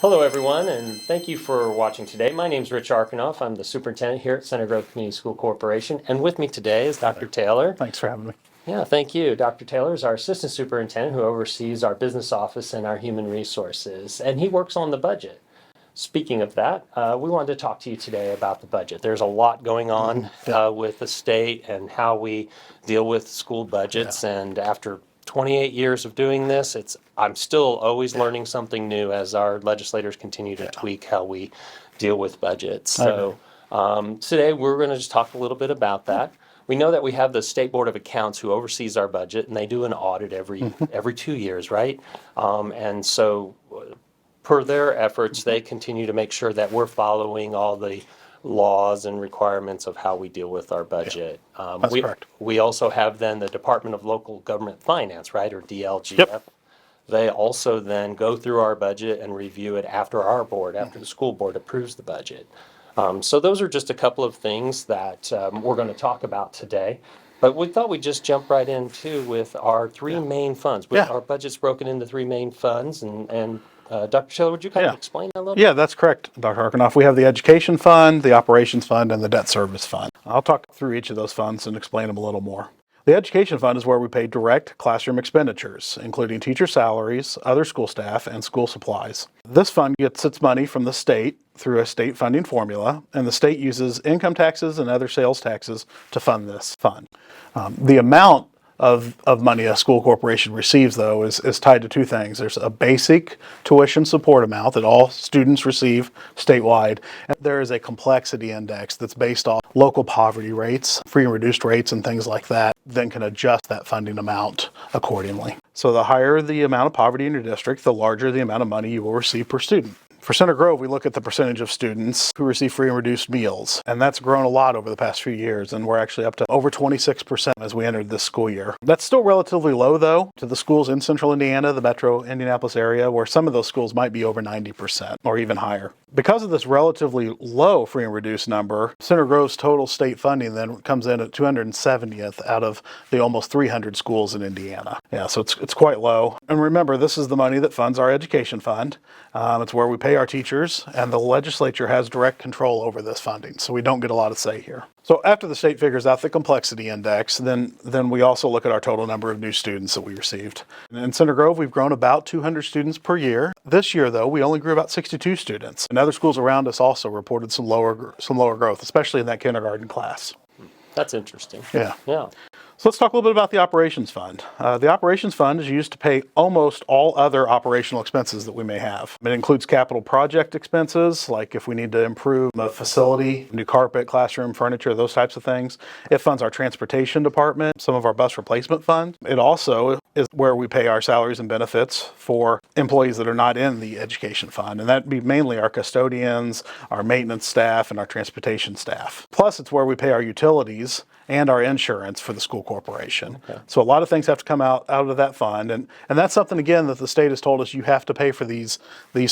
Hello, everyone, and thank you for watching today. My name is Rich Arkanoff. I'm the superintendent here at Center Grove Community School Corporation, and with me today is Dr. Taylor. Thanks for having me. Yeah, thank you. Dr. Taylor is our assistant superintendent who oversees our business office and our human resources, and he works on the budget. Speaking of that, we wanted to talk to you today about the budget. There's a lot going on with the state and how we deal with school budgets. And after 28 years of doing this, I'm still always learning something new as our legislators continue to tweak how we deal with budgets. So today we're going to just talk a little bit about that. We know that we have the State Board of Accounts who oversees our budget, and they do an audit every 2 years, right? And so per their efforts, they continue to make sure that we're following all the laws and requirements of how we deal with our budget. That's correct. We also have then the Department of Local Government Finance, right, or DLGF. Yep. They also then go through our budget and review it after our board, after the school board approves the budget. So those are just a couple of things that we're going to talk about today. But we thought we'd just jump right into with our three main funds. Our budget's broken into three main funds, and Dr. Taylor, would you kind of explain that a little bit? Yeah, that's correct, Dr. Arkanoff. We have the Education Fund, the Operations Fund, and the Debt Service Fund. I'll talk through each of those funds and explain them a little more. The Education Fund is where we pay direct classroom expenditures, including teacher salaries, other school staff, and school supplies. This fund gets its money from the state through a state funding formula, and the state uses income taxes and other sales taxes to fund this fund. The amount of money a school corporation receives, though, is tied to two things. There's a basic tuition support amount that all students receive statewide, and there is a complexity index that's based on local poverty rates, free and reduced rates, and things like that, then can adjust that funding amount accordingly. So the higher the amount of poverty in your district, the larger the amount of money you will receive per student. For Center Grove, we look at the percentage of students who receive free and reduced meals, and that's grown a lot over the past few years, and we're actually up to over 26% as we entered this school year. That's still relatively low, though, to the schools in central Indiana, the metro Indianapolis area, where some of those schools might be over 90% or even higher. Because of this relatively low free and reduced number, Center Grove's total state funding then comes in at 270th out of the almost 300 schools in Indiana. Yeah, so it's quite low. And remember, this is the money that funds our education fund. It's where we pay our teachers, and the legislature has direct control over this funding, so we don't get a lot of say here. So after the state figures out the complexity index, then we also look at our total number of new students that we received. In Center Grove, we've grown about 200 students per year. This year, though, we only grew about 62 students. And other schools around us also reported some lower growth, especially in that kindergarten class. That's interesting. Yeah. Yeah. So let's talk a little bit about the Operations Fund. The Operations Fund is used to pay almost all other operational expenses that we may have. It includes capital project expenses, like if we need to improve a facility, new carpet, classroom, furniture, those types of things. It funds our transportation department, some of our bus replacement fund. It also is where we pay our salaries and benefits for employees that are not in the education fund. And that'd be mainly our custodians, our maintenance staff, and our transportation staff. Plus, it's where we pay our utilities and our insurance for the school corporation. Okay. So a lot of things have to come out of that fund. And that's something, again, that the state has told us you have to pay for these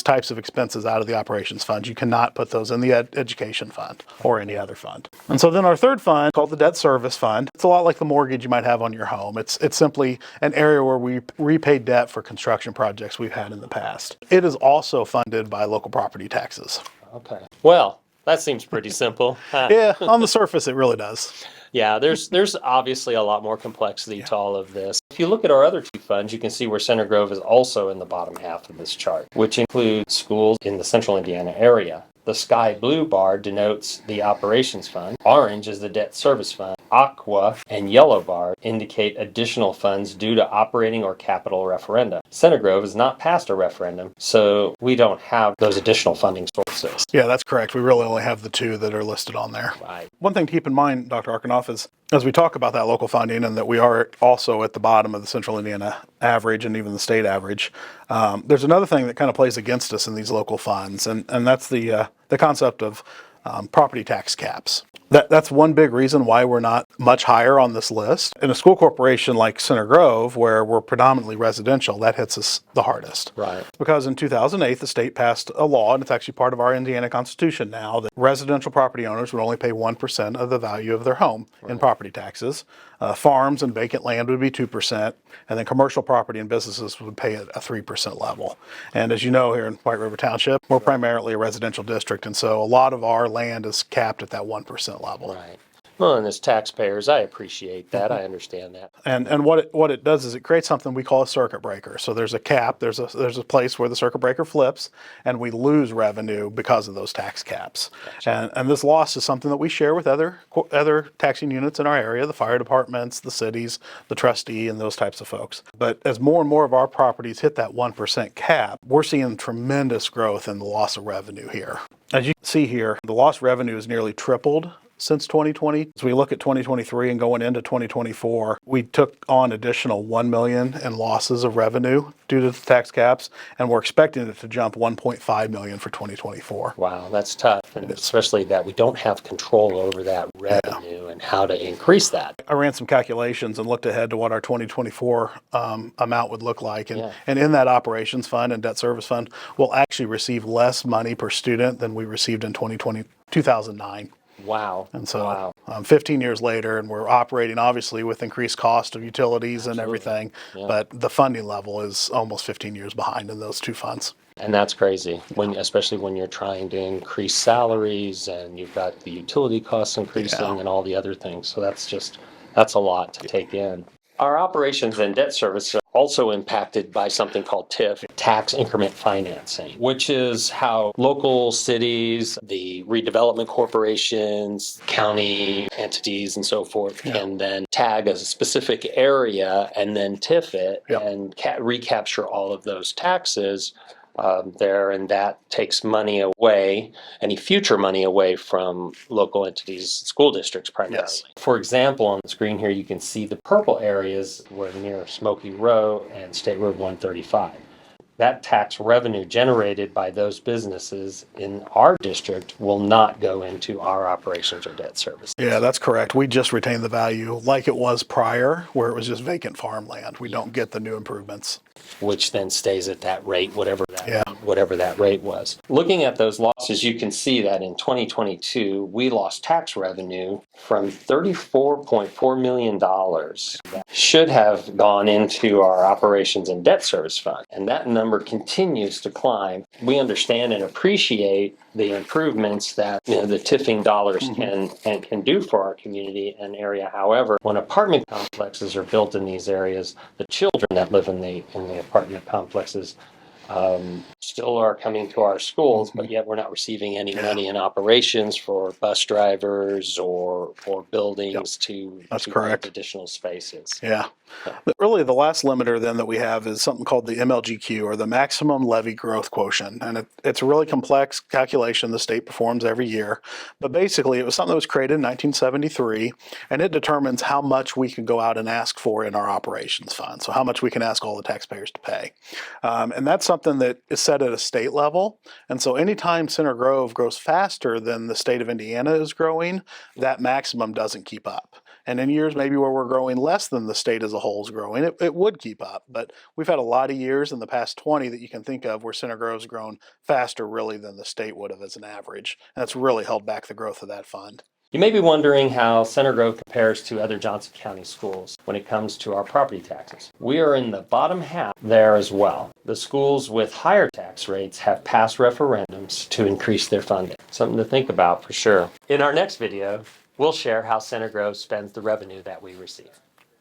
types of expenses out of the operations fund. You cannot put those in the education fund or any other fund. And so then our third fund, called the Debt Service Fund, it's a lot like the mortgage you might have on your home. It's simply an area where we repay debt for construction projects we've had in the past. It is also funded by local property taxes. Okay. Well, that seems pretty simple. Yeah, on the surface, it really does. Yeah, there's obviously a lot more complexity to all of this. If you look at our other two funds, you can see where Center Grove is also in the bottom half of this chart, which includes schools in the central Indiana area. The sky blue bar denotes the operations fund. Orange is the debt service fund. Aqua and yellow bar indicate additional funds due to operating or capital referenda. Center Grove has not passed a referendum, so we don't have those additional funding sources. Yeah, that's correct. We really only have the two that are listed on there. Right. One thing to keep in mind, Dr. Arkanoff, is as we talk about that local funding and that we are also at the bottom of the central Indiana average and even the state average, there's another thing that kind of plays against us in these local funds, and that's the concept of property tax caps. That's one big reason why we're not much higher on this list. In a school corporation like Center Grove, where we're predominantly residential, that hits us the hardest. Right. Because in 2008, the state passed a law, and it's actually part of our Indiana Constitution now, that residential property owners would only pay 1% of the value of their home in property taxes. Farms and vacant land would be 2%, and then commercial property and businesses would pay at a 3% level. And as you know, here in White River Township, we're primarily a residential district, and so a lot of our land is capped at that 1% level. Right. Well, and as taxpayers, I appreciate that. I understand that. And what it does is it creates something we call a circuit breaker. So there's a cap, there's a place where the circuit breaker flips, and we lose revenue because of those tax caps. Gotcha. And this loss is something that we share with other taxing units in our area, the fire departments, the cities, the trustee, and those types of folks. But as more and more of our properties hit that 1% cap, we're seeing tremendous growth in the loss of revenue here. As you can see here, the lost revenue has nearly tripled since 2020. As we look at 2023 and going into 2024, we took on additional $1 million in losses of revenue due to the tax caps, and we're expecting it to jump $1.5 million for 2024. Wow, that's tough, and especially that we don't have control over that revenue and how to increase that. I ran some calculations and looked ahead to what our 2024 amount would look like. And, Yeah. and in that operations fund and debt service fund, we'll actually receive less money per student than we received in 2009. Wow. And so Wow. 15 years later, and we're operating obviously with increased cost of utilities and everything, Yeah. but the funding level is almost 15 years behind in those two funds. And that's crazy, especially when you're trying to increase salaries and you've got the utility costs increasing Yeah. and all the other things. So that's a lot to take in. Our operations and debt service are also impacted by something called TIF, tax increment financing, which is how local cities, the redevelopment corporations, county entities, and so forth can then tag a specific area and then TIF it and recapture all of those taxes there, and that takes money away, any future money away from local entities, school districts primarily. Yes. For example, on the screen here, you can see the purple areas were near Smoky Row and State Road 135. That tax revenue generated by those businesses in our district will not go into our operations or debt service. Yeah, that's correct. We just retain the value like it was prior, where it was just vacant farmland. We don't get the new improvements. Which then stays at that rate, whatever that rate was. Looking at those losses, you can see that in 2022, we lost tax revenue from $34.4 million that should have gone into our operations and debt service fund. And that number continues to climb. We understand and appreciate the improvements that the tiffing dollars can do for our community and area. However, when apartment complexes are built in these areas, the children that live in the apartment complexes still are coming to our schools, but yet we're not receiving any money in operations for bus drivers or buildings to correct. additional spaces. Yeah. But really, the last limiter then that we have is something called the MLGQ, or the maximum levy growth quotient. And it's a really complex calculation the state performs every year. But basically, it was something that was created in 1973, and it determines how much we can go out and ask for in our operations fund. So how much we can ask all the taxpayers to pay. And that's something that is set at a state level. And so anytime Center Grove grows faster than the state of Indiana is growing, that maximum doesn't keep up. And in years maybe where we're growing less than the state as a whole is growing, it would keep up. But we've had a lot of years in the past 20 that you can think of where Center Grove's grown faster really than the state would have as an average. And that's really held back the growth of that fund. You may be wondering how Center Grove compares to other Johnson County schools when it comes to our property taxes. We are in the bottom half there as well. The schools with higher tax rates have passed referendums to increase their funding. Something to think about for sure. In our next video, we'll share how Center Grove spends the revenue that we receive.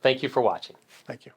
Thank you for watching. Thank you.